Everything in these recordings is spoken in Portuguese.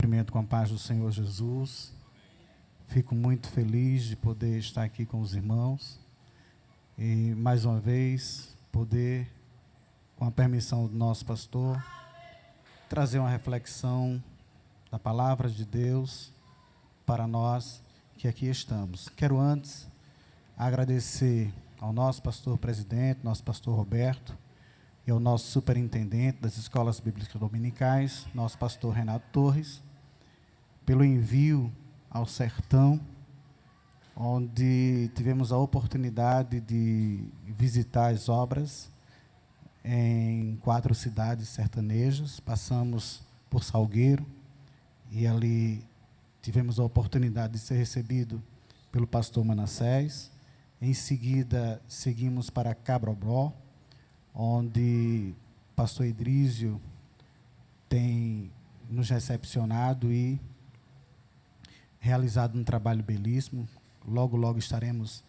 cumprimento com a paz do Senhor Jesus. Fico muito feliz de poder estar aqui com os irmãos e, mais uma vez, poder, com a permissão do nosso pastor, trazer uma reflexão da palavra de Deus para nós que aqui estamos. Quero antes agradecer ao nosso pastor presidente, nosso pastor Roberto, e ao nosso superintendente das escolas bíblicas dominicais, nosso pastor Renato Torres, pelo envio ao sertão, onde tivemos a oportunidade de visitar as obras em 4 cidades sertanejas. Passamos por Salgueiro e ali tivemos a oportunidade de ser recebido pelo pastor Manassés. Em seguida, seguimos para Cabrobó, onde o pastor Idrísio tem nos recepcionado e realizado um trabalho belíssimo. Logo, logo estaremos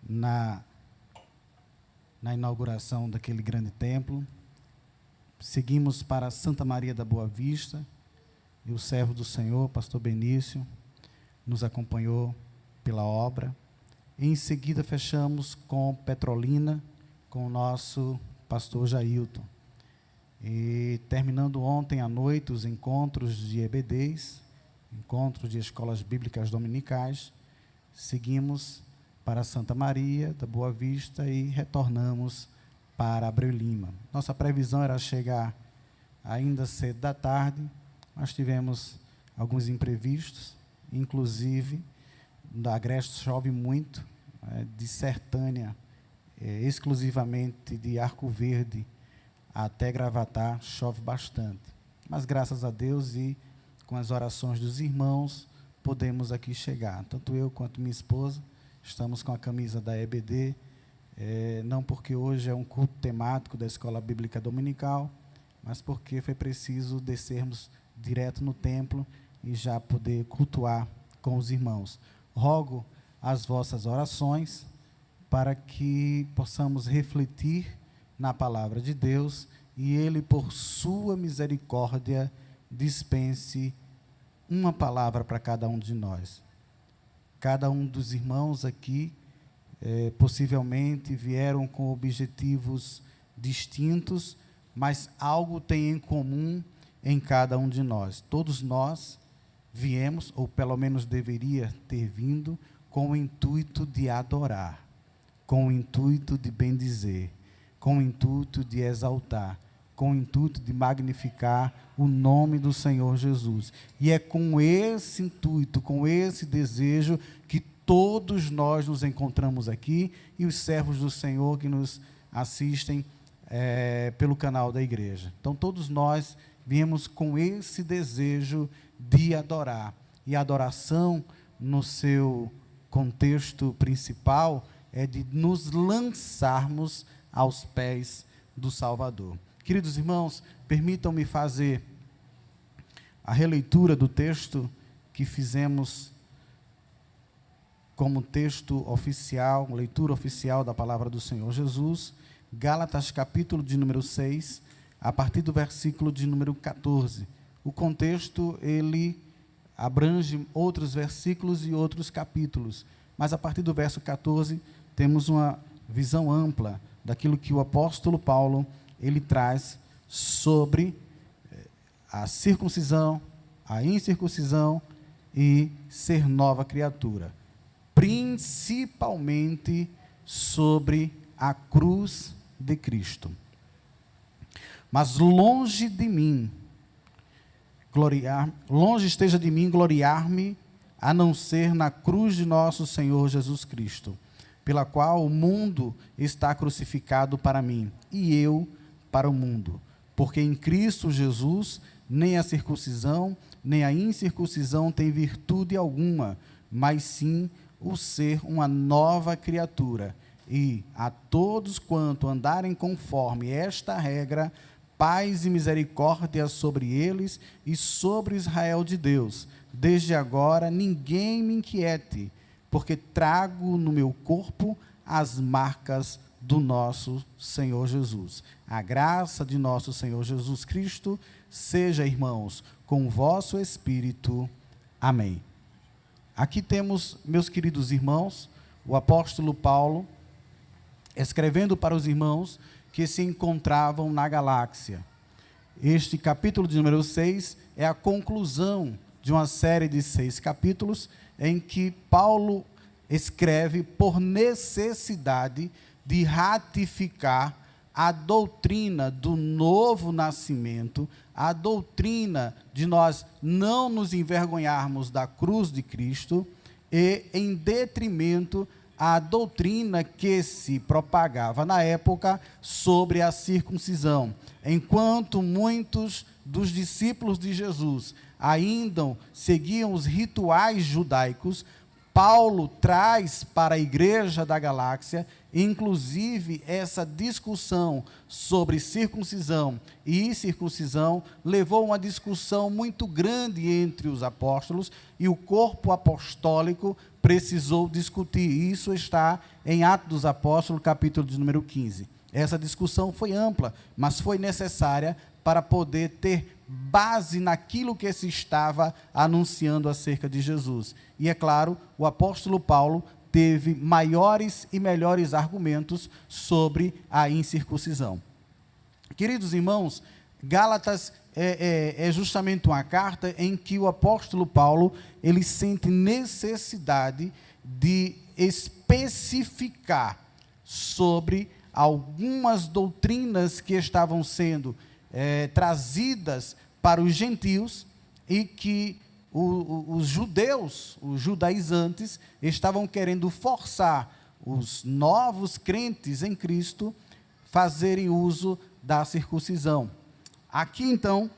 na inauguração daquele grande templo. Seguimos para Santa Maria da Boa Vista, e o servo do Senhor, pastor Benício, nos acompanhou pela obra. Em seguida, fechamos com Petrolina, com o nosso pastor Jailton. E terminando ontem à noite os encontros de EBDs, encontros de escolas bíblicas dominicais, seguimos para Santa Maria da Boa Vista e retornamos para Abreu Lima. Nossa previsão era chegar ainda cedo da tarde, mas tivemos alguns imprevistos, inclusive da Agreste chove muito, de Sertânia, exclusivamente de Arco Verde até Gravatá, chove bastante. Mas graças a Deus e com as orações dos irmãos, podemos aqui chegar. Tanto eu quanto minha esposa estamos com a camisa da EBD, não porque hoje é um culto temático da Escola Bíblica Dominical, mas porque foi preciso descermos direto no templo e já poder cultuar com os irmãos. Rogo as vossas orações para que possamos refletir na palavra de Deus e Ele, por sua misericórdia, dispense uma palavra para cada um de nós. Cada um dos irmãos aqui, possivelmente, vieram com objetivos distintos, mas algo tem em comum em cada um de nós. Todos nós viemos, ou pelo menos deveria ter vindo, com o intuito de adorar, com o intuito de bendizer, com o intuito de exaltar, com o intuito de magnificar o nome do Senhor Jesus. E é com esse intuito, com esse desejo, que todos nós nos encontramos aqui, e os servos do Senhor que nos assistem pelo canal da igreja. Então, todos nós viemos com esse desejo de adorar. E a adoração, no seu contexto principal, é de nos lançarmos aos pés do Salvador. Queridos irmãos, permitam-me fazer a releitura do texto que fizemos como texto oficial, leitura oficial da palavra do Senhor Jesus, Gálatas capítulo de número 6, a partir do versículo de número 14. O contexto, ele abrange outros versículos e outros capítulos, mas a partir do verso 14, temos uma visão ampla daquilo que o apóstolo Paulo, ele traz sobre a circuncisão, a incircuncisão e ser nova criatura, principalmente sobre a cruz de Cristo. Mas longe esteja de mim gloriar-me, a não ser na cruz de nosso Senhor Jesus Cristo, pela qual o mundo está crucificado para mim, e eu para o mundo. Porque em Cristo Jesus, nem a circuncisão, nem a incircuncisão tem virtude alguma, mas sim o ser uma nova criatura. E a todos quanto andarem conforme esta regra, paz e misericórdia sobre eles e sobre Israel de Deus. Desde agora ninguém me inquiete, porque trago no meu corpo as marcas do nosso Senhor Jesus. A graça de nosso Senhor Jesus Cristo seja, irmãos, com o vosso espírito. Amém. Aqui temos, meus queridos irmãos, o apóstolo Paulo, escrevendo para os irmãos que se encontravam na galáxia. Este capítulo de número 6 é a conclusão de uma série de 6 capítulos em que Paulo escreve por necessidade de ratificar a doutrina do novo nascimento, a doutrina de nós não nos envergonharmos da cruz de Cristo, e em detrimento à doutrina que se propagava na época sobre a circuncisão. Enquanto muitos dos discípulos de Jesus ainda seguiam os rituais judaicos, Paulo traz para a igreja da galáxia, inclusive, essa discussão sobre circuncisão e incircuncisão levou a uma discussão muito grande entre os apóstolos, e o corpo apostólico precisou discutir. Isso está em Atos dos Apóstolos, capítulo de número 15. Essa discussão foi ampla, mas foi necessária para poder ter base naquilo que se estava anunciando acerca de Jesus. E é claro, o apóstolo Paulo teve maiores e melhores argumentos sobre a incircuncisão. Queridos irmãos, Gálatas é justamente uma carta em que o apóstolo Paulo ele sente necessidade de especificar sobre algumas doutrinas que estavam sendo trazidas para os gentios e que os judeus, os judaizantes, estavam querendo forçar os novos crentes em Cristo fazerem uso da circuncisão. Aqui, então,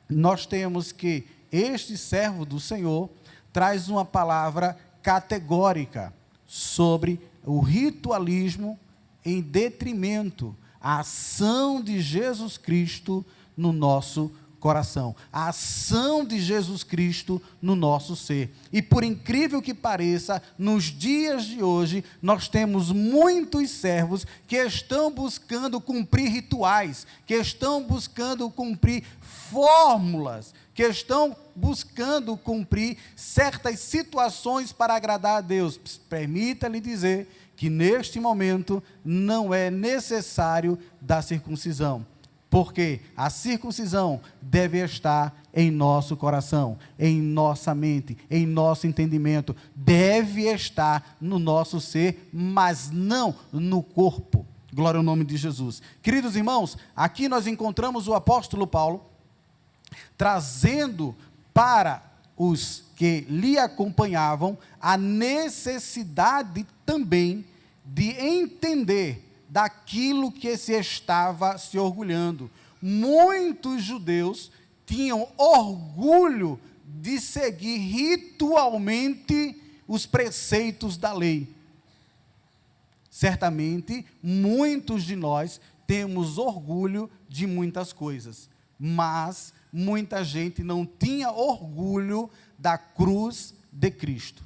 nós temos que este servo do Senhor traz uma palavra categórica sobre o ritualismo em detrimento à ação de Jesus Cristo no nosso coração, a ação de Jesus Cristo no nosso ser. E por incrível que pareça, nos dias de hoje, nós temos muitos servos que estão buscando cumprir rituais, que estão buscando cumprir fórmulas, que estão buscando cumprir certas situações para agradar a Deus. Permita-lhe dizer que neste momento não é necessário da circuncisão, porque a circuncisão deve estar em nosso coração, em nossa mente, em nosso entendimento, deve estar no nosso ser, mas não no corpo. Glória ao nome de Jesus. Queridos irmãos, aqui nós encontramos o apóstolo Paulo trazendo para os que lhe acompanhavam a necessidade também de entender daquilo que se estava se orgulhando. Muitos judeus tinham orgulho de seguir ritualmente os preceitos da lei. Certamente, muitos de nós temos orgulho de muitas coisas, mas muita gente não tinha orgulho da cruz de Cristo.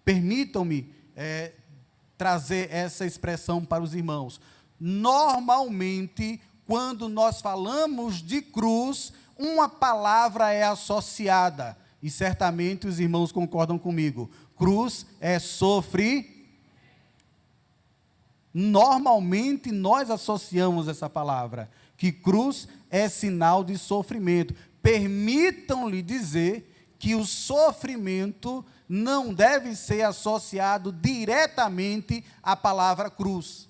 Permitam-me trazer essa expressão para os irmãos. Normalmente, quando nós falamos de cruz, uma palavra é associada, e certamente os irmãos concordam comigo. Cruz é sofrimento. Normalmente nós associamos essa palavra, que cruz é sinal de sofrimento. Permitam-lhe dizer que o sofrimento não deve ser associado diretamente à palavra cruz,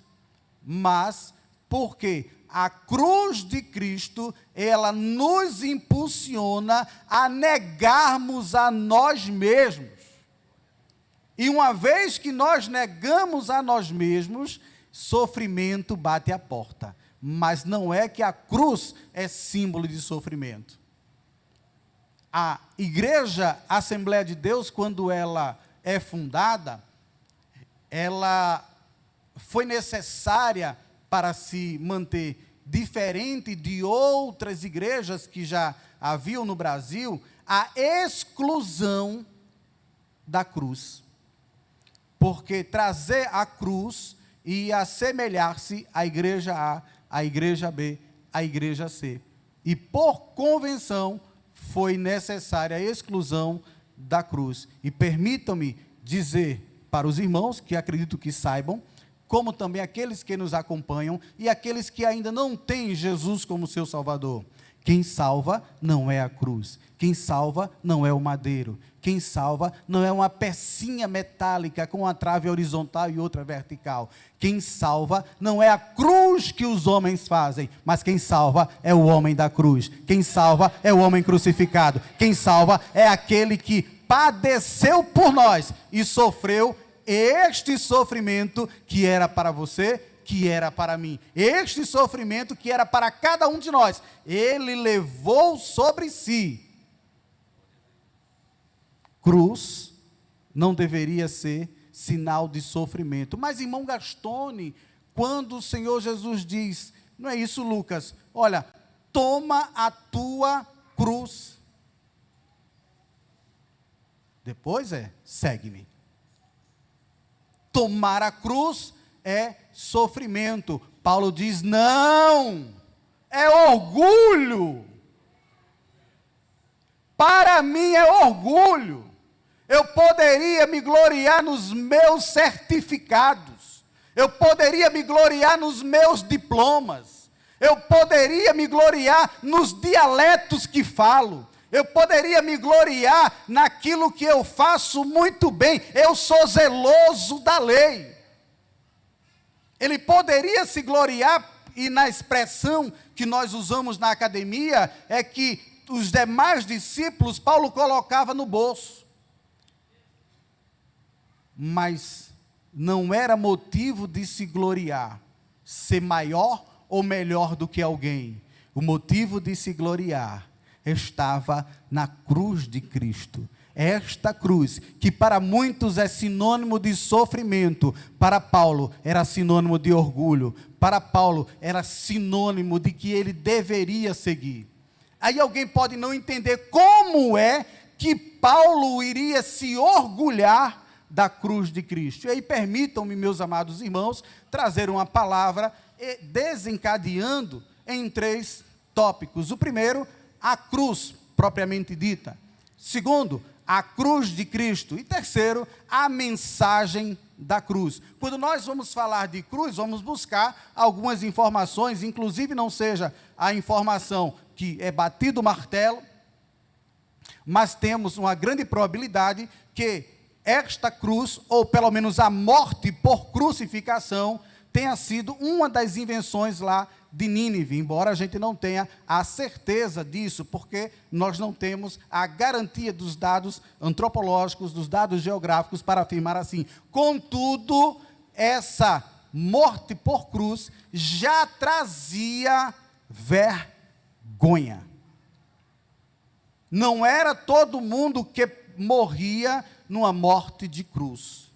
mas porque a cruz de Cristo, ela nos impulsiona a negarmos a nós mesmos. E uma vez que nós negamos a nós mesmos, sofrimento bate à porta. Mas não é que a cruz é símbolo de sofrimento. A Igreja Assembleia de Deus, quando ela é fundada, ela foi necessária para se manter diferente de outras igrejas que já haviam no Brasil, a exclusão da cruz. Porque trazer a cruz ia assemelhar-se à igreja A, à igreja B, à igreja C. e por convenção foi necessária a exclusão da cruz. E permitam-me dizer para os irmãos, que acredito que saibam, como também aqueles que nos acompanham e aqueles que ainda não têm Jesus como seu Salvador: quem salva não é a cruz, quem salva não é o madeiro, quem salva não é uma pecinha metálica com uma trave horizontal e outra vertical. Quem salva não é a cruz que os homens fazem, mas quem salva é o homem da cruz. Quem salva é o homem crucificado. Quem salva é aquele que padeceu por nós e sofreu este sofrimento que era para você, que era para mim. Este sofrimento que era para cada um de nós, ele levou sobre si. Cruz não deveria ser sinal de sofrimento. Mas, irmão Gastone, quando o Senhor Jesus diz, não é isso, Lucas? Olha, toma a tua cruz. Depois segue-me. Tomar a cruz é sofrimento. Paulo diz, não, é orgulho. Para mim é orgulho. Eu poderia me gloriar nos meus certificados, eu poderia me gloriar nos meus diplomas, eu poderia me gloriar nos dialetos que falo, eu poderia me gloriar naquilo que eu faço muito bem, eu sou zeloso da lei. Ele poderia se gloriar, e na expressão que nós usamos na academia, é que os demais discípulos, Paulo colocava no bolso. Mas não era motivo de se gloriar, ser maior ou melhor do que alguém. O motivo de se gloriar estava na cruz de Cristo. Esta cruz, que para muitos é sinônimo de sofrimento, para Paulo era sinônimo de orgulho, para Paulo era sinônimo de que ele deveria seguir. Aí alguém pode não entender como é que Paulo iria se orgulhar da cruz de Cristo. E aí permitam-me, meus amados irmãos, trazer uma palavra desencadeando em 3 tópicos. O primeiro, a cruz propriamente dita. Segundo, a cruz de Cristo. E terceiro, a mensagem da cruz. Quando nós vamos falar de cruz, vamos buscar algumas informações, inclusive não seja a informação que é batido o martelo, mas temos uma grande probabilidade que esta cruz, ou pelo menos a morte por crucificação, tenha sido uma das invenções lá de Nínive, embora a gente não tenha a certeza disso, porque nós não temos a garantia dos dados antropológicos, dos dados geográficos para afirmar assim. Contudo, essa morte por cruz já trazia vergonha. Não era todo mundo que morria numa morte de cruz.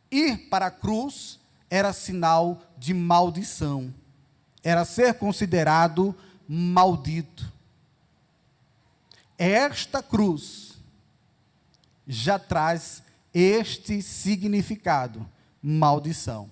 Ir para a cruz era sinal de maldição, era ser considerado maldito. Esta cruz já traz este significado, maldição.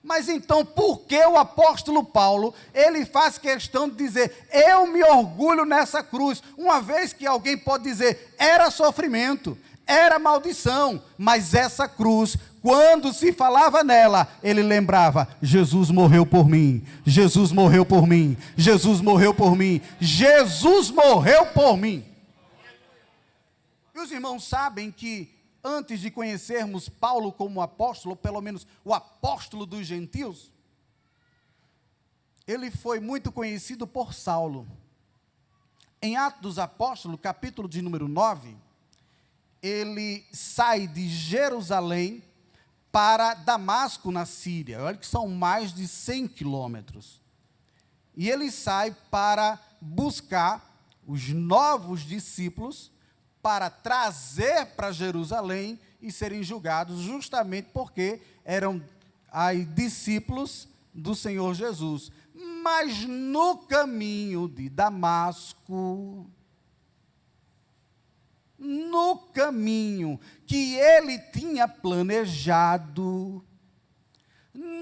Mas então, por que o apóstolo Paulo, ele faz questão de dizer, eu me orgulho nessa cruz, uma vez que alguém pode dizer, era sofrimento, era maldição, mas essa cruz, quando se falava nela, ele lembrava, Jesus morreu por mim, Jesus morreu por mim, Jesus morreu por mim, Jesus morreu por mim. E os irmãos sabem que, antes de conhecermos Paulo como apóstolo, pelo menos o apóstolo dos gentios, ele foi muito conhecido por Saulo. Em Atos dos Apóstolos, capítulo de número 9, ele sai de Jerusalém para Damasco, na Síria. Olha que são mais de 100 quilômetros. E ele sai para buscar os novos discípulos, para trazer para Jerusalém e serem julgados, justamente porque eram discípulos do Senhor Jesus. Mas no caminho de Damasco, no caminho que ele tinha planejado,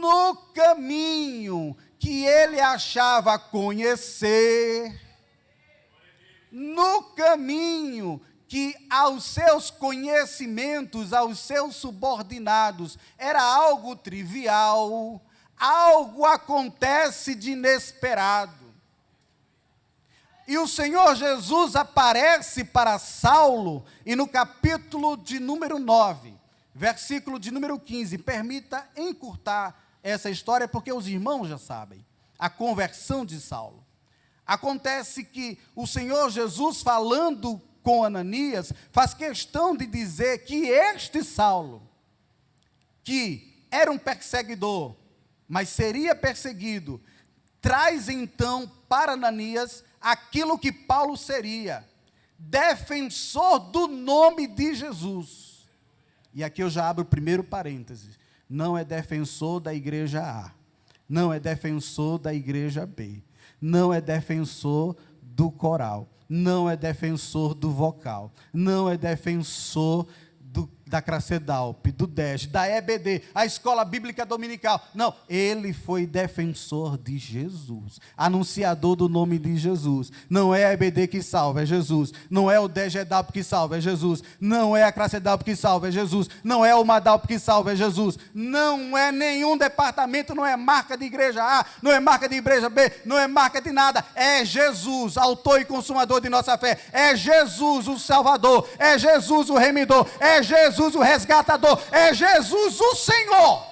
no caminho que ele achava conhecer, no caminho que aos seus conhecimentos, aos seus subordinados, era algo trivial, algo acontece de inesperado. E o Senhor Jesus aparece para Saulo, e no capítulo de número 9, versículo de número 15, permita encurtar essa história, porque os irmãos já sabem, a conversão de Saulo. Acontece que o Senhor Jesus, falando com Ananias, faz questão de dizer que este Saulo, que era um perseguidor, mas seria perseguido, traz então para Ananias aquilo que Paulo seria, defensor do nome de Jesus. E aqui eu já abro o primeiro parêntese, não é defensor da igreja A, não é defensor da igreja B, não é defensor do coral, não é defensor do vocal, não é defensor da Cracedalp, do DES, da EBD, a Escola Bíblica Dominical. Não, ele foi defensor de Jesus, anunciador do nome de Jesus. Não é a EBD que salva, é Jesus. Não é o DEGEDALP que salva, é Jesus. Não é a Cracedalp que salva, é Jesus. Não é o Madalp que salva, é Jesus. Não é nenhum departamento, não é marca de igreja A, não é marca de igreja B, não é marca de nada. É Jesus, autor e consumador de nossa fé. É Jesus o Salvador, é Jesus o Remidor, é Jesus o resgatador, é Jesus o Senhor.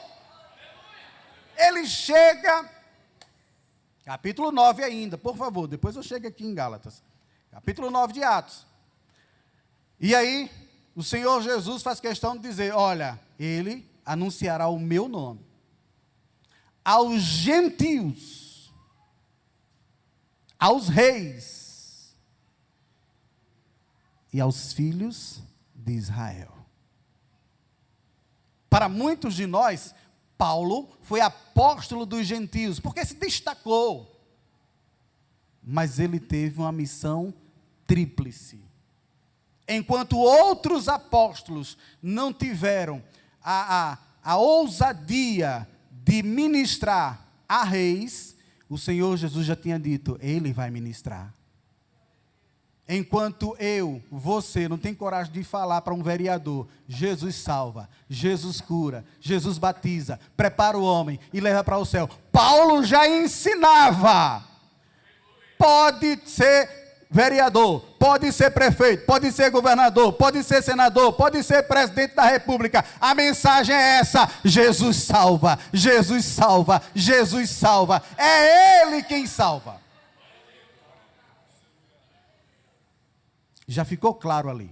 Ele chega, capítulo 9 ainda, por favor, depois eu chego aqui em Gálatas, capítulo 9 de Atos. E aí, o Senhor Jesus faz questão de dizer, olha, ele anunciará o meu nome aos gentios, aos reis e aos filhos de Israel. Para muitos de nós, Paulo foi apóstolo dos gentios, porque se destacou. Mas ele teve uma missão tríplice. Enquanto outros apóstolos não tiveram a ousadia de ministrar a reis, o Senhor Jesus já tinha dito, ele vai ministrar. Enquanto você não tem coragem de falar para um vereador, Jesus salva, Jesus cura, Jesus batiza, prepara o homem e leva para o céu. Paulo já ensinava, pode ser vereador, pode ser prefeito, pode ser governador, pode ser senador, pode ser presidente da república. A mensagem é essa, Jesus salva, Jesus salva, Jesus salva, é Ele quem salva. Já ficou claro ali.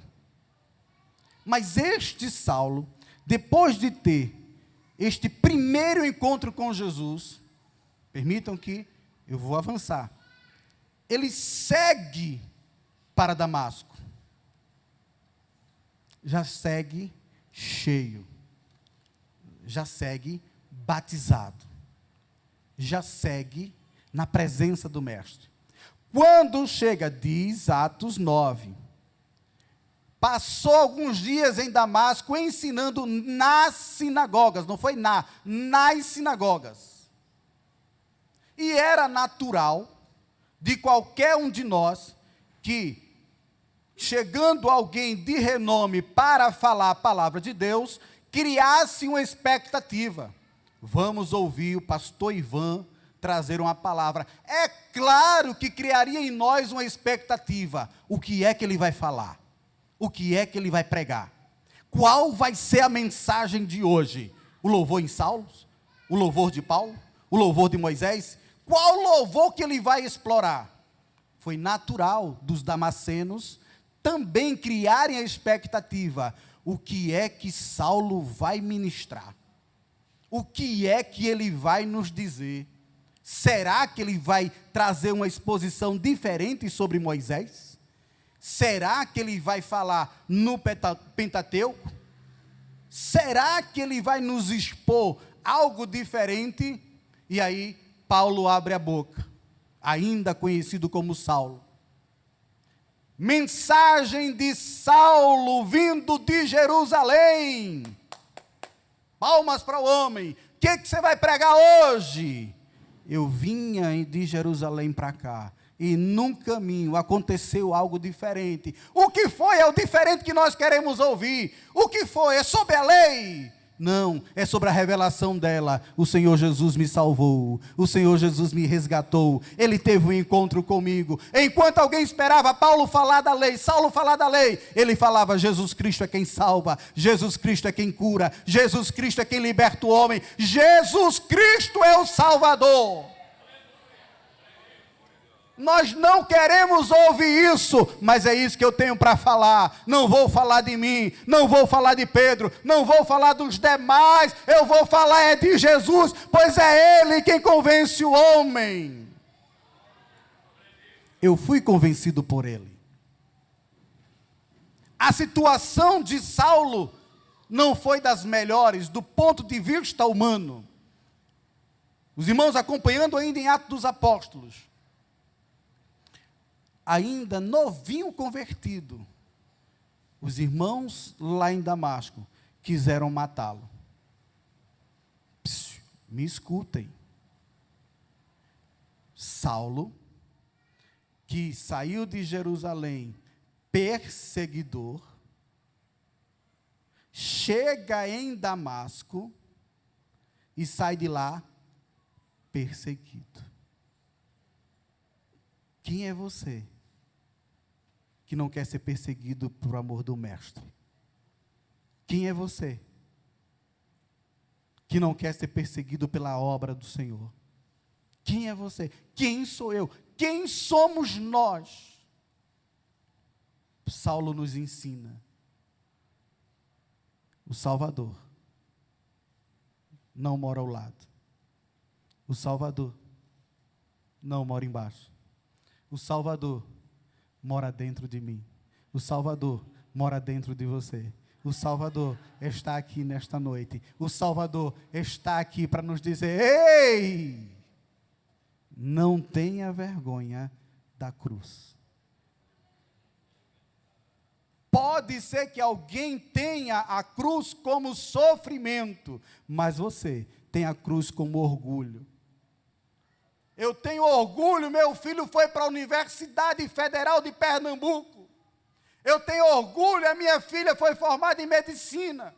Mas este Saulo, depois de ter este primeiro encontro com Jesus, permitam que eu vou avançar. Ele segue para Damasco. Já segue cheio. Já segue batizado. Já segue na presença do Mestre. Quando chega, diz Atos 9, passou alguns dias em Damasco ensinando nas sinagogas, não foi nas sinagogas. E era natural de qualquer um de nós que, chegando alguém de renome para falar a palavra de Deus, criasse uma expectativa. Vamos ouvir o pastor Ivan trazer uma palavra. É claro que criaria em nós uma expectativa. O que é que ele vai falar? O que é que ele vai pregar? Qual vai ser a mensagem de hoje? O louvor em Salmos? O louvor de Paulo? O louvor de Moisés? Qual louvor que ele vai explorar? Foi natural dos damascenos também criarem a expectativa. O que é que Saulo vai ministrar? O que é que ele vai nos dizer? Será que ele vai trazer uma exposição diferente sobre Moisés? Será que ele vai falar no Pentateuco? Será que ele vai nos expor algo diferente? E aí, Paulo abre a boca, ainda conhecido como Saulo. Mensagem de Saulo vindo de Jerusalém. Palmas para o homem que você vai pregar hoje? Eu vinha de Jerusalém para cá, e num caminho aconteceu algo diferente. O que foi? É o diferente que nós queremos ouvir. O que foi? É sobre a lei? Não, é sobre a revelação dela. O Senhor Jesus me salvou, o Senhor Jesus me resgatou, Ele teve um encontro comigo. Enquanto alguém esperava Paulo falar da lei, Saulo falar da lei, ele falava: Jesus Cristo é quem salva, Jesus Cristo é quem cura, Jesus Cristo é quem liberta o homem, Jesus Cristo é o Salvador. Nós não queremos ouvir isso, mas é isso que eu tenho para falar. Não vou falar de mim, não vou falar de Pedro, não vou falar dos demais, eu vou falar de Jesus, pois é Ele quem convence o homem. Eu fui convencido por Ele. A situação de Saulo não foi das melhores do ponto de vista humano. Os irmãos acompanhando ainda em Atos dos Apóstolos, ainda novinho convertido, os irmãos lá em Damasco quiseram matá-lo. Me escutem. Saulo, que saiu de Jerusalém perseguidor, chega em Damasco e sai de lá perseguido. Quem é você que não quer ser perseguido por amor do Mestre? Quem é você que não quer ser perseguido pela obra do Senhor? Quem é você? Quem sou eu? Quem somos nós? Saulo nos ensina: o Salvador não mora ao lado, o Salvador não mora embaixo, o Salvador mora dentro de mim, o Salvador mora dentro de você. O Salvador está aqui nesta noite. O Salvador está aqui para nos dizer: ei, não tenha vergonha da cruz. Pode ser que alguém tenha a cruz como sofrimento, mas você tem a cruz como orgulho. Eu tenho orgulho, meu filho foi para a Universidade Federal de Pernambuco. Eu tenho orgulho, a minha filha foi formada em medicina.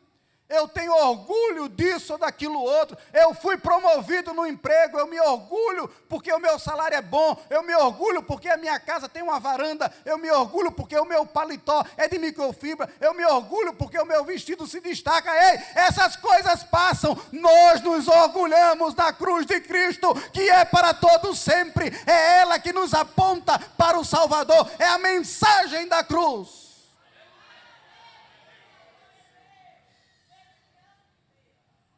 Eu tenho orgulho disso ou daquilo outro. Eu fui promovido no emprego. Eu me orgulho porque o meu salário é bom. Eu me orgulho porque a minha casa tem uma varanda. Eu me orgulho porque o meu paletó é de microfibra. Eu me orgulho porque o meu vestido se destaca. Ei, essas coisas passam. Nós nos orgulhamos da cruz de Cristo, que é para todos sempre. É ela que nos aponta para o Salvador. É a mensagem da cruz.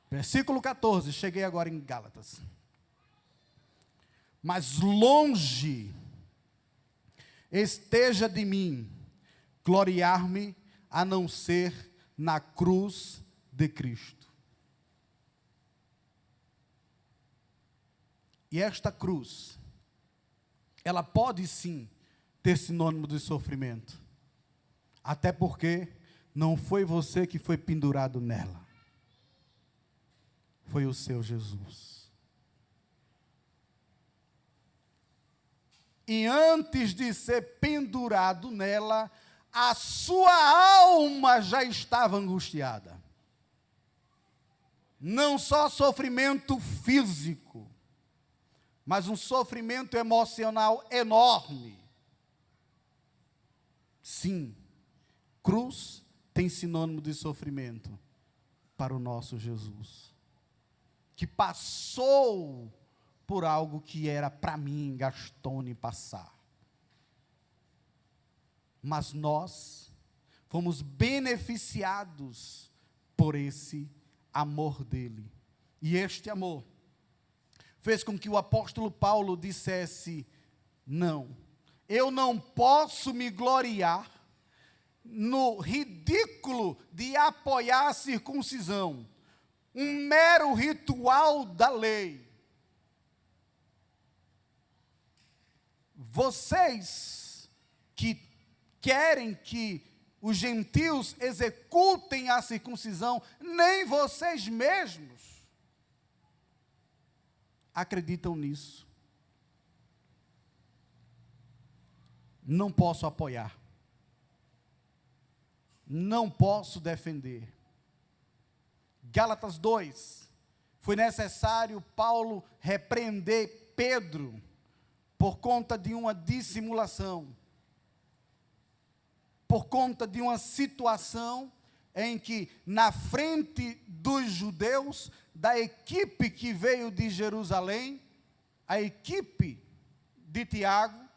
Versículo 14, cheguei agora em Gálatas. Mas longe esteja de mim gloriar-me a não ser na cruz de Cristo. E esta cruz, ela pode sim ter sinônimo de sofrimento. Até porque não foi você que foi pendurado nela. Foi o seu Jesus. E antes de ser pendurado nela, a sua alma já estava angustiada. Não só sofrimento físico, mas um sofrimento emocional enorme. Sim, cruz tem sinônimo de sofrimento para o nosso Jesus, que passou por algo que era para mim, Gastone, passar. Mas nós fomos beneficiados por esse amor dele. E este amor fez com que o apóstolo Paulo dissesse: não, eu não posso me gloriar no ridículo de apoiar a circuncisão, um mero ritual da lei. Vocês que querem que os gentios executem a circuncisão, nem vocês mesmos acreditam nisso. Não posso apoiar. Não posso defender. Gálatas 2. Foi necessário Paulo repreender Pedro por conta de uma dissimulação, por conta de uma situação em que, na frente dos judeus, da equipe que veio de Jerusalém, a equipe de Tiago,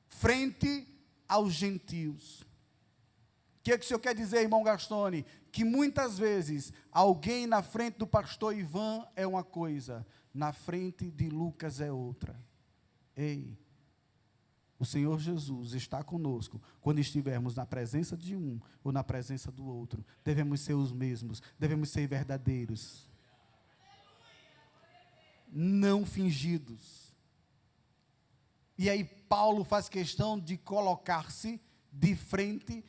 frente aos gentios. O que o senhor quer dizer, irmão Gastone? Que muitas vezes, alguém na frente do pastor Ivan é uma coisa, na frente de Lucas é outra. Ei, o Senhor Jesus está conosco quando estivermos na presença de um ou na presença do outro. Devemos ser os mesmos, devemos ser verdadeiros, não fingidos. E aí Paulo faz questão de colocar-se de frente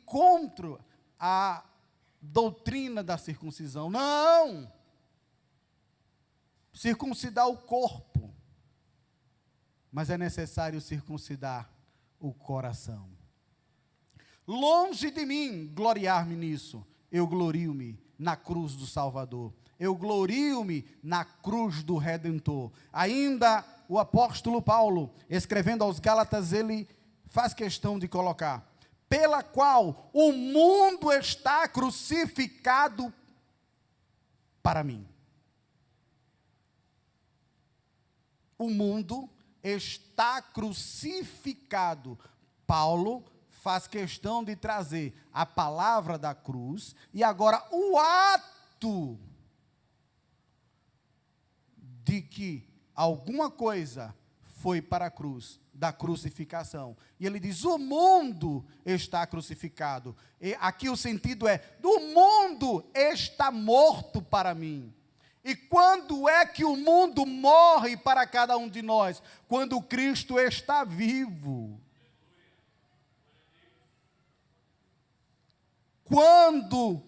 contra a doutrina da circuncisão. Não! Circuncidar o corpo, mas é necessário circuncidar o coração. Longe de mim gloriar-me nisso, eu glorio-me na cruz do Salvador, eu glorio-me na cruz do Redentor. Ainda o apóstolo Paulo, escrevendo aos Gálatas, ele faz questão de colocar: pela qual o mundo está crucificado para mim. O mundo está crucificado. Paulo faz questão de trazer a palavra da cruz e agora o ato de que alguma coisa foi para a cruz, da crucificação. E ele diz: o mundo está crucificado. E aqui o sentido é: do mundo está morto para mim. E quando é que o mundo morre para cada um de nós? Quando Cristo está vivo. Quando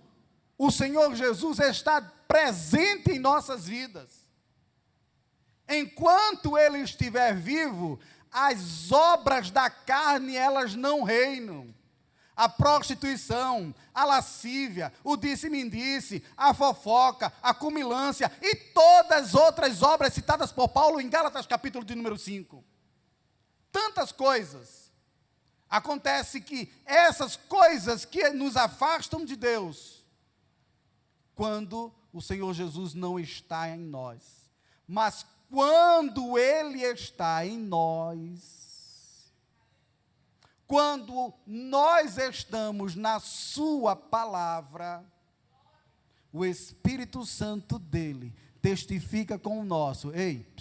o Senhor Jesus está presente em nossas vidas. Enquanto Ele estiver vivo, as obras da carne, elas não reinam. A prostituição, a lascívia, o disse-me-disse, a fofoca, a cumilância e todas as outras obras citadas por Paulo em Gálatas capítulo de número 5. Tantas coisas. Acontece que essas coisas que nos afastam de Deus, quando o Senhor Jesus não está em nós, mas quando Ele está em nós, quando nós estamos na sua palavra, o Espírito Santo dele testifica com o nosso: ei,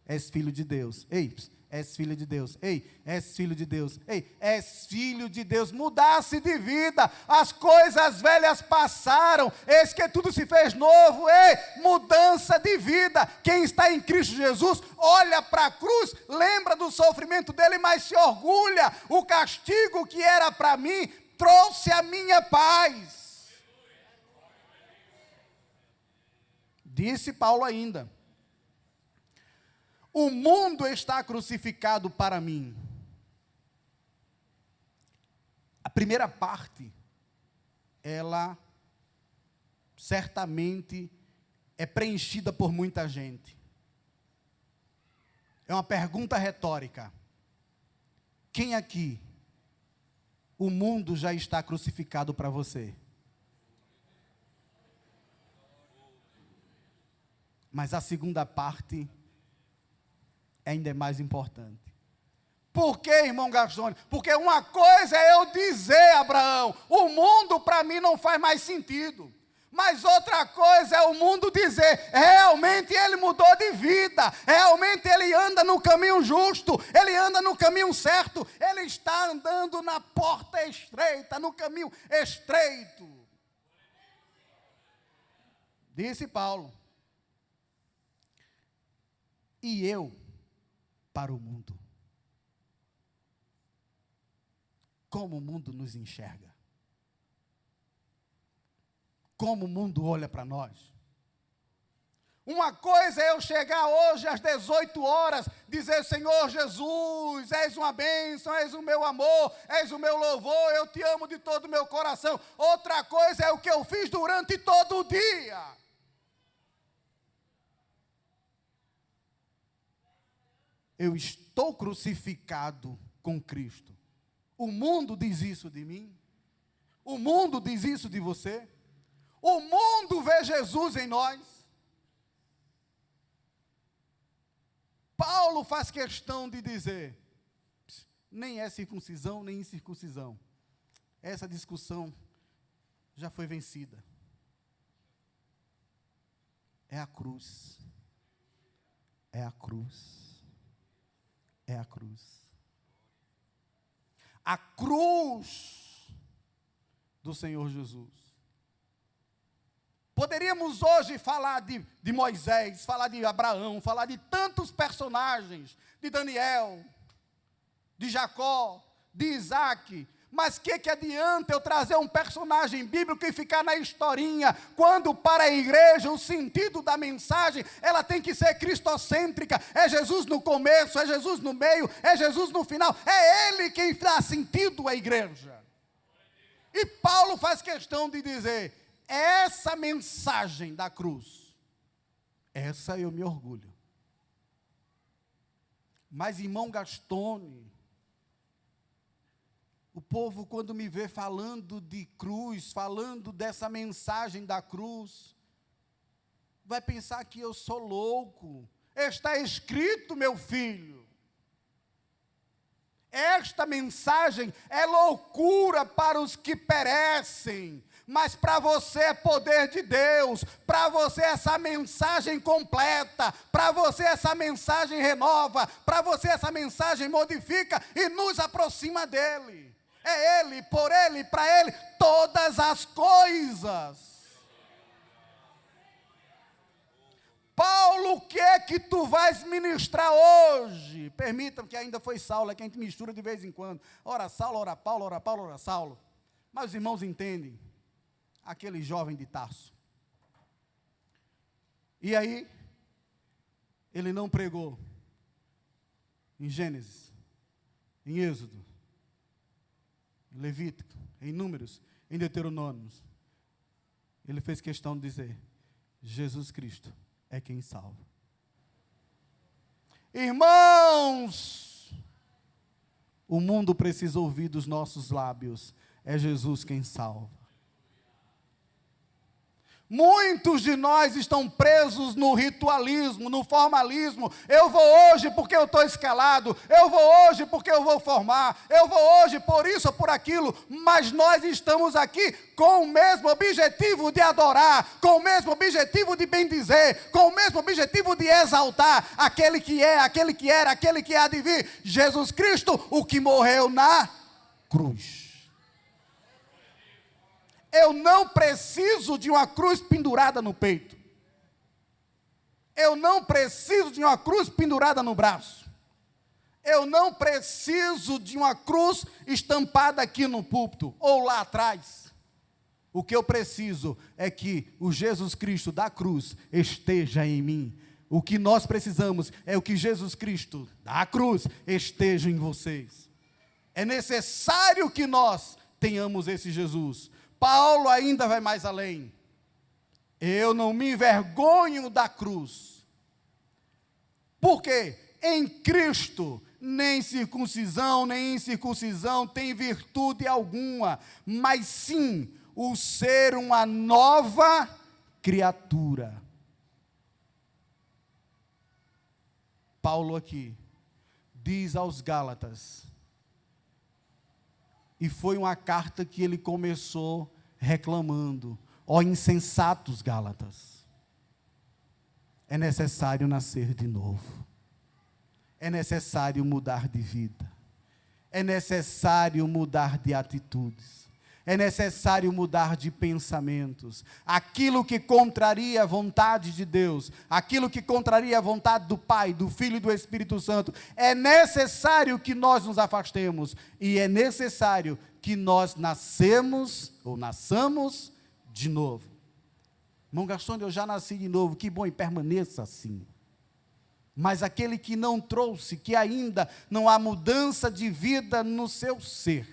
és filho de Deus, ei, és filho de Deus, ei, és filho de Deus, ei, és filho de Deus. Mudasse de vida, as coisas velhas passaram, eis que tudo se fez novo. Ei, mudança de vida. Quem está em Cristo Jesus, olha para a cruz, lembra do sofrimento dele, mas se orgulha. O castigo que era para mim, trouxe a minha paz. Disse Paulo ainda: o mundo está crucificado para mim. A primeira parte, ela certamente é preenchida por muita gente. É uma pergunta retórica. Quem aqui, o mundo já está crucificado para você? Mas a segunda parte ainda é mais importante. Por que, irmão Gastone? Porque uma coisa é eu dizer, Abraão, o mundo para mim não faz mais sentido. Mas outra coisa é o mundo dizer, realmente ele mudou de vida, realmente ele anda no caminho justo, ele anda no caminho certo, ele está andando na porta estreita, no caminho estreito. Disse Paulo. E eu para o mundo. Como o mundo nos enxerga? Como o mundo olha para nós? Uma coisa é eu chegar hoje às 18 horas, dizer: Senhor Jesus, és uma bênção, és o meu amor, és o meu louvor, eu te amo de todo o meu coração. Outra coisa é o que eu fiz durante todo o dia. Eu estou crucificado com Cristo. O mundo diz isso de mim? O mundo diz isso de você? O mundo vê Jesus em nós? Paulo faz questão de dizer: nem é circuncisão, nem incircuncisão. Essa discussão já foi vencida. É a cruz. É a cruz. É a cruz. A cruz do Senhor Jesus. Poderíamos hoje falar de Moisés, falar de Abraão, falar de tantos personagens, de Daniel, de Jacó, de Isaac, mas que adianta eu trazer um personagem bíblico e ficar na historinha, quando para a igreja o sentido da mensagem, ela tem que ser cristocêntrica, é Jesus no começo, é Jesus no meio, é Jesus no final, é Ele quem dá sentido à igreja. E Paulo faz questão de dizer: essa mensagem da cruz, essa eu me orgulho. Mas irmão Gastone, o povo, quando me vê falando de cruz, falando dessa mensagem da cruz, vai pensar que eu sou louco. Está escrito, meu filho. Esta mensagem é loucura para os que perecem, mas para você é poder de Deus. Para você essa mensagem completa, para você essa mensagem renova, para você essa mensagem modifica e nos aproxima dEle. É Ele, por Ele, para Ele, todas as coisas. Paulo, o que é que tu vais ministrar hoje? Permitam que ainda foi Saulo, é que a gente mistura de vez em quando. Ora Saulo, ora Paulo, ora Paulo, ora Saulo. Mas os irmãos entendem, aquele jovem de Tarso. E aí, ele não pregou em Gênesis, em Êxodo, em Levítico, em Números, em Deuteronômios. Ele fez questão de dizer: Jesus Cristo é quem salva. Irmãos, o mundo precisa ouvir dos nossos lábios: é Jesus quem salva. Muitos de nós estão presos no ritualismo, no formalismo. Eu vou hoje porque eu estou escalado, eu vou hoje porque eu vou formar, eu vou hoje por isso ou por aquilo, mas nós estamos aqui com o mesmo objetivo de adorar, com o mesmo objetivo de bendizer, com o mesmo objetivo de exaltar aquele que é, aquele que era, aquele que há de vir, Jesus Cristo, o que morreu na cruz. Eu não preciso de uma cruz pendurada no peito. Eu não preciso de uma cruz pendurada no braço. Eu não preciso de uma cruz estampada aqui no púlpito ou lá atrás. O que eu preciso é que o Jesus Cristo da cruz esteja em mim. O que nós precisamos é o que Jesus Cristo da cruz esteja em vocês. É necessário que nós tenhamos esse Jesus. Paulo ainda vai mais além. Eu não me envergonho da cruz. Porque em Cristo nem circuncisão, nem incircuncisão tem virtude alguma, mas sim o ser uma nova criatura. Paulo aqui diz aos Gálatas, e foi uma carta que ele começou reclamando: ó insensatos Gálatas, é necessário nascer de novo, é necessário mudar de vida, é necessário mudar de atitudes, é necessário mudar de pensamentos. Aquilo que contraria a vontade de Deus, aquilo que contraria a vontade do Pai, do Filho e do Espírito Santo, é necessário que nós nos afastemos, e é necessário que nós nasçamos de novo. Irmão Gastone, eu já nasci de novo, que bom, e permaneça assim. Mas aquele que não trouxe, que ainda não há mudança de vida no seu ser,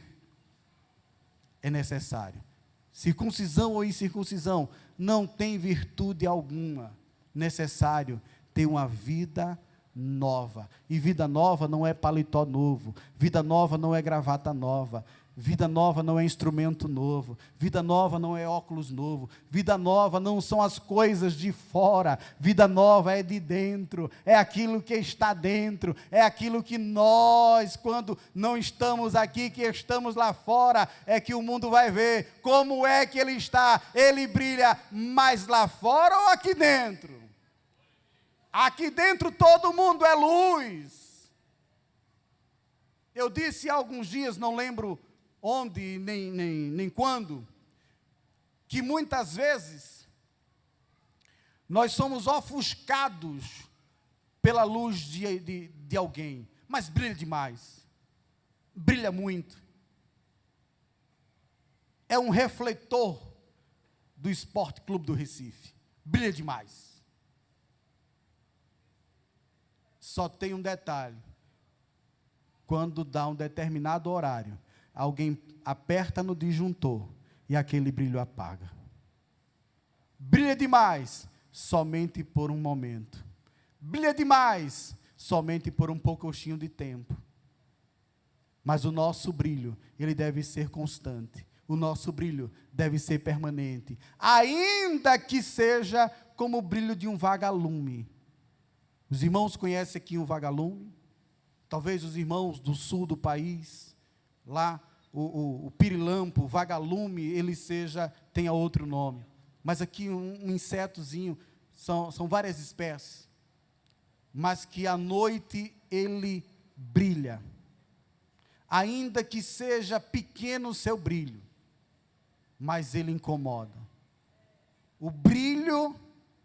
é necessário. Circuncisão ou incircuncisão não tem virtude alguma. Necessário ter uma vida nova. E vida nova não é paletó novo. Vida nova não é gravata nova. Vida nova não é instrumento novo. Vida nova não é óculos novo. Vida nova não são as coisas de fora. Vida nova é de dentro. É aquilo que está dentro. É aquilo que nós, quando não estamos aqui, que estamos lá fora, é que o mundo vai ver como é que ele está. Ele brilha mais lá fora ou aqui dentro? Aqui dentro todo mundo é luz. Eu disse há alguns dias, não lembro onde, nem quando, que muitas vezes nós somos ofuscados pela luz de alguém, mas brilha demais, brilha muito, é um refletor do Esporte Clube do Recife, brilha demais. Só tem um detalhe: quando dá um determinado horário, alguém aperta no disjuntor e aquele brilho apaga. Brilha demais somente por um momento. Brilha demais somente por um pouquinho de tempo. Mas o nosso brilho, ele deve ser constante. O nosso brilho deve ser permanente, ainda que seja como o brilho de um vagalume. Os irmãos conhecem aqui um vagalume? Talvez os irmãos do sul do país, lá, o pirilampo, o vagalume, ele tenha outro nome. Mas aqui um insetozinho, são várias espécies, mas que à noite ele brilha. Ainda que seja pequeno o seu brilho, mas ele incomoda. O brilho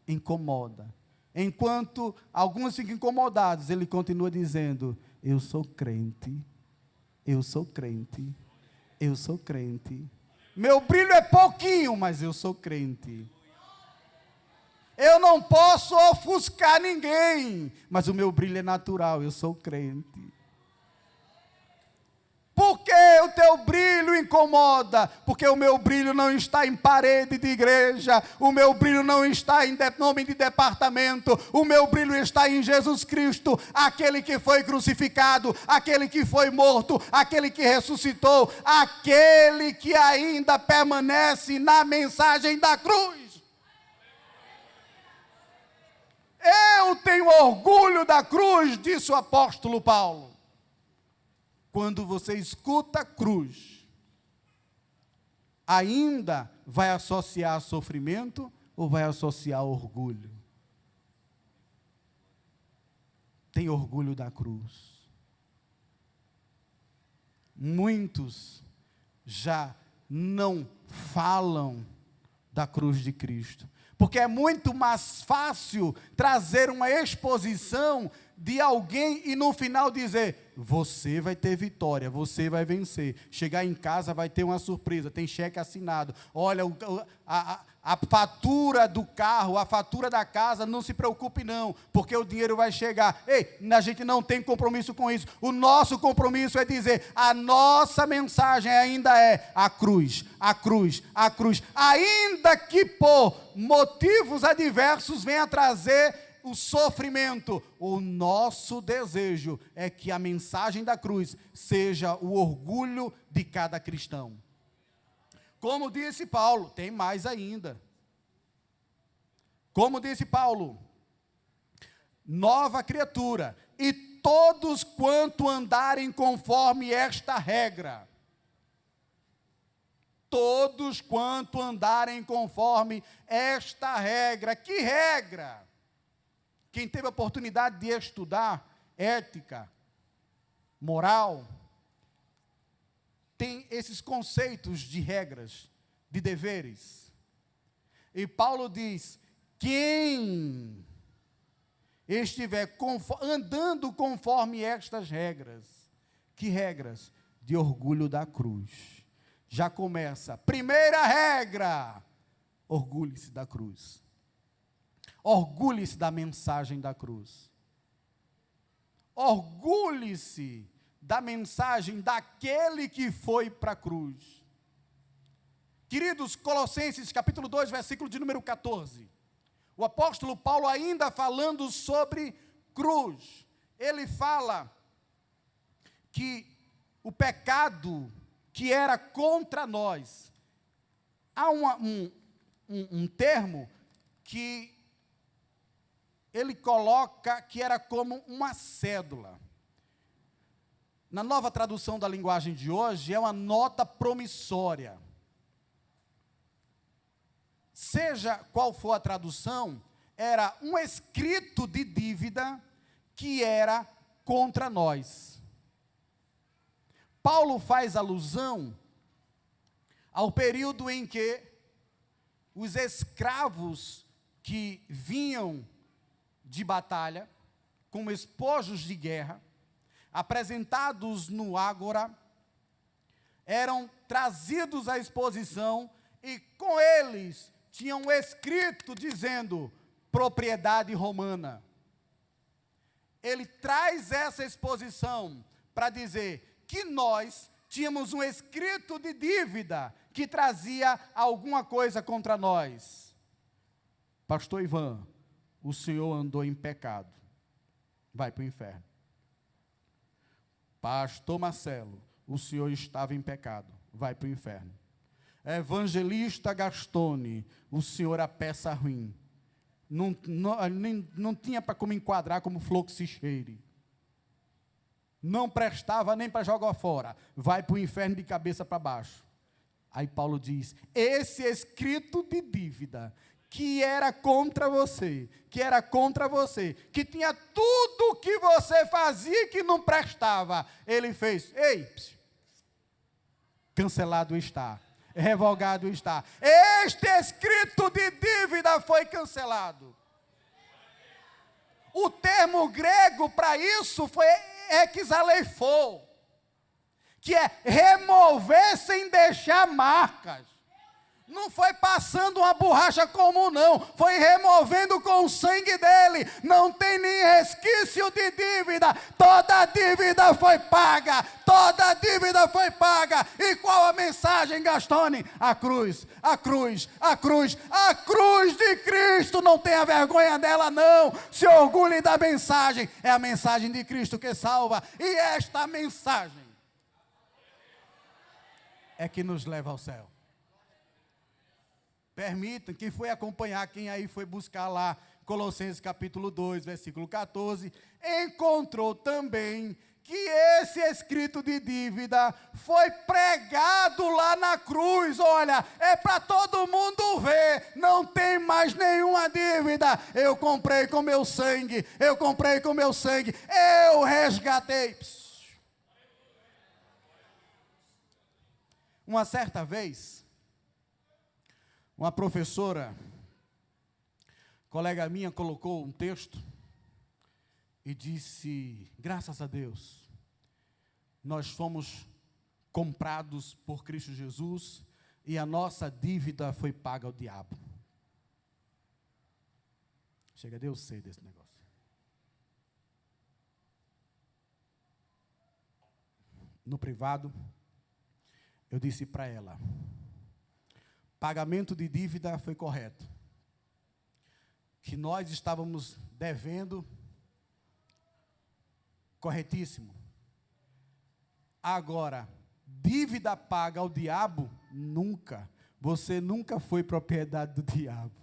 incomoda. Enquanto alguns ficam incomodados, ele continua dizendo: eu sou crente, eu sou crente, eu sou crente. Meu brilho é pouquinho, mas eu sou crente. Eu não posso ofuscar ninguém, mas o meu brilho é natural, eu sou crente. Por que o teu brilho incomoda? Porque o meu brilho não está em parede de igreja, o meu brilho não está em nome de departamento, o meu brilho está em Jesus Cristo, aquele que foi crucificado, aquele que foi morto, aquele que ressuscitou, aquele que ainda permanece na mensagem da cruz. Eu tenho orgulho da cruz, disse o apóstolo Paulo. Quando você escuta cruz, ainda vai associar sofrimento ou vai associar orgulho? Tem orgulho da cruz. Muitos já não falam da cruz de Cristo, porque é muito mais fácil trazer uma exposição de alguém e no final dizer: você vai ter vitória, você vai vencer. Chegar em casa vai ter uma surpresa, tem cheque assinado. Olha, a fatura do carro, a fatura da casa, não se preocupe não, porque o dinheiro vai chegar. Ei, a gente não tem compromisso com isso. O nosso compromisso é dizer: a nossa mensagem ainda é a cruz, a cruz, a cruz. Ainda que por motivos adversos venha trazer o sofrimento, o nosso desejo é que a mensagem da cruz seja o orgulho de cada cristão. Como disse Paulo, tem mais ainda. Como disse Paulo, nova criatura, e todos quanto andarem conforme esta regra. Todos quanto andarem conforme esta regra. Que regra? Quem teve a oportunidade de estudar ética, moral, tem esses conceitos de regras, de deveres. E Paulo diz: quem estiver andando conforme estas regras, que regras? De orgulho da cruz. Já começa, primeira regra: orgulhe-se da cruz. orgulhe-se da mensagem da cruz. Orgulhe-se da mensagem daquele que foi para a cruz. Queridos, Colossenses capítulo 2, versículo de número 14. O apóstolo Paulo, ainda falando sobre cruz, ele fala que o pecado que era contra nós, há um termo que ele coloca que era como uma cédula. Na nova tradução da linguagem de hoje, é uma nota promissória. Seja qual for a tradução, era um escrito de dívida que era contra nós. Paulo faz alusão ao período em que os escravos que vinham de batalha, como espojos de guerra, apresentados no ágora, eram trazidos à exposição e com eles tinham escrito dizendo propriedade romana. Ele traz essa exposição para dizer que nós tínhamos um escrito de dívida que trazia alguma coisa contra nós. Pastor Ivan, o senhor andou em pecado, vai para o inferno. Pastor Marcelo, o senhor estava em pecado, vai para o inferno. Evangelista Gastone, o senhor a peça ruim, não tinha para como enquadrar como flor que se cheire. Não prestava nem para jogar fora, vai para o inferno de cabeça para baixo. Aí Paulo diz, esse escrito de dívida, que era contra você, que tinha tudo que você fazia que não prestava, ele fez, cancelado está, revogado está, este escrito de dívida foi cancelado. O termo grego para isso foi exaleifou, que é remover sem deixar marcas. Não foi passando uma borracha comum, não. Foi removendo com o sangue dele. Não tem nem resquício de dívida. Toda dívida foi paga. Toda dívida foi paga. E qual a mensagem, Gastone? A cruz, a cruz, a cruz. A cruz de Cristo. Não tenha vergonha dela, não. Se orgulhe da mensagem. É a mensagem de Cristo que salva. E esta mensagem é que nos leva ao céu. Permitam, quem foi acompanhar, quem aí foi buscar lá, Colossenses capítulo 2, versículo 14, encontrou também que esse escrito de dívida foi pregado lá na cruz. Olha, é para todo mundo ver, não tem mais nenhuma dívida. Eu comprei com meu sangue, eu comprei com meu sangue, eu resgatei. Uma certa vez, uma professora, colega minha, colocou um texto e disse, graças a Deus, nós fomos comprados por Cristo Jesus e a nossa dívida foi paga ao diabo. Chega, Deus sei desse negócio. No privado, eu disse para ela, pagamento de dívida foi correto. Que nós estávamos devendo, corretíssimo. Agora, dívida paga ao diabo, nunca. Você nunca foi propriedade do diabo.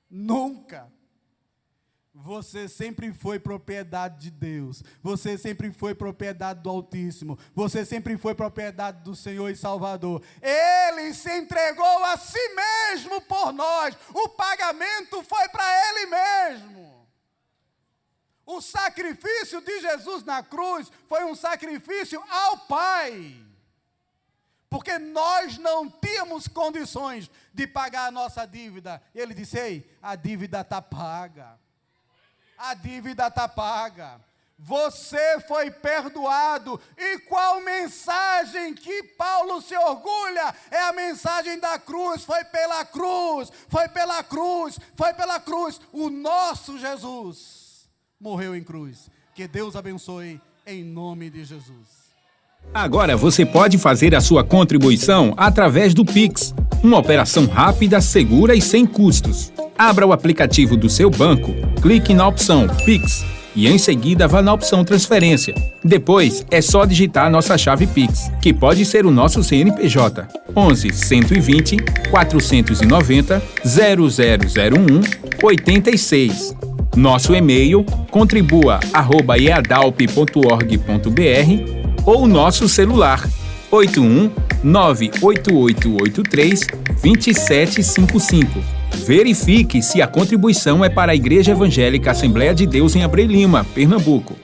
Nunca. Você sempre foi propriedade de Deus. Você sempre foi propriedade do Altíssimo. Você sempre foi propriedade do Senhor e Salvador. Ele se entregou a si mesmo por nós. O pagamento foi para Ele mesmo. O sacrifício de Jesus na cruz foi um sacrifício ao Pai. Porque nós não tínhamos condições de pagar a nossa dívida. Ele disse, ei, a dívida está paga. A dívida está paga. Você foi perdoado. E qual mensagem que Paulo se orgulha? É a mensagem da cruz. Foi pela cruz, foi pela cruz, foi pela cruz. O nosso Jesus morreu em cruz. Que Deus abençoe em nome de Jesus. Agora você pode fazer a sua contribuição através do Pix, uma operação rápida, segura e sem custos. Abra o aplicativo do seu banco, clique na opção Pix e em seguida vá na opção Transferência. Depois é só digitar nossa chave Pix, que pode ser o nosso CNPJ 11 120 490 0001 86. Nosso e-mail contribua@eadalp.org.br ou nosso celular 81-98883-2755. Verifique se a contribuição é para a Igreja Evangélica Assembleia de Deus em Abreu Lima, Pernambuco.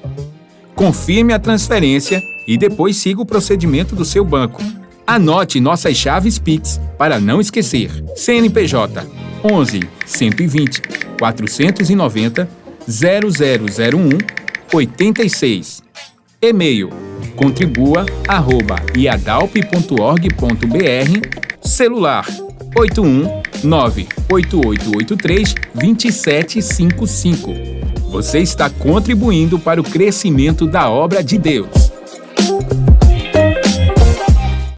Confirme a transferência e depois siga o procedimento do seu banco. Anote nossas chaves Pix para não esquecer. CNPJ 11 120 490 0001 86. E-mail contribua@iadalp.org.br. Celular 81-98883-2755. Você está contribuindo para o crescimento da obra de Deus.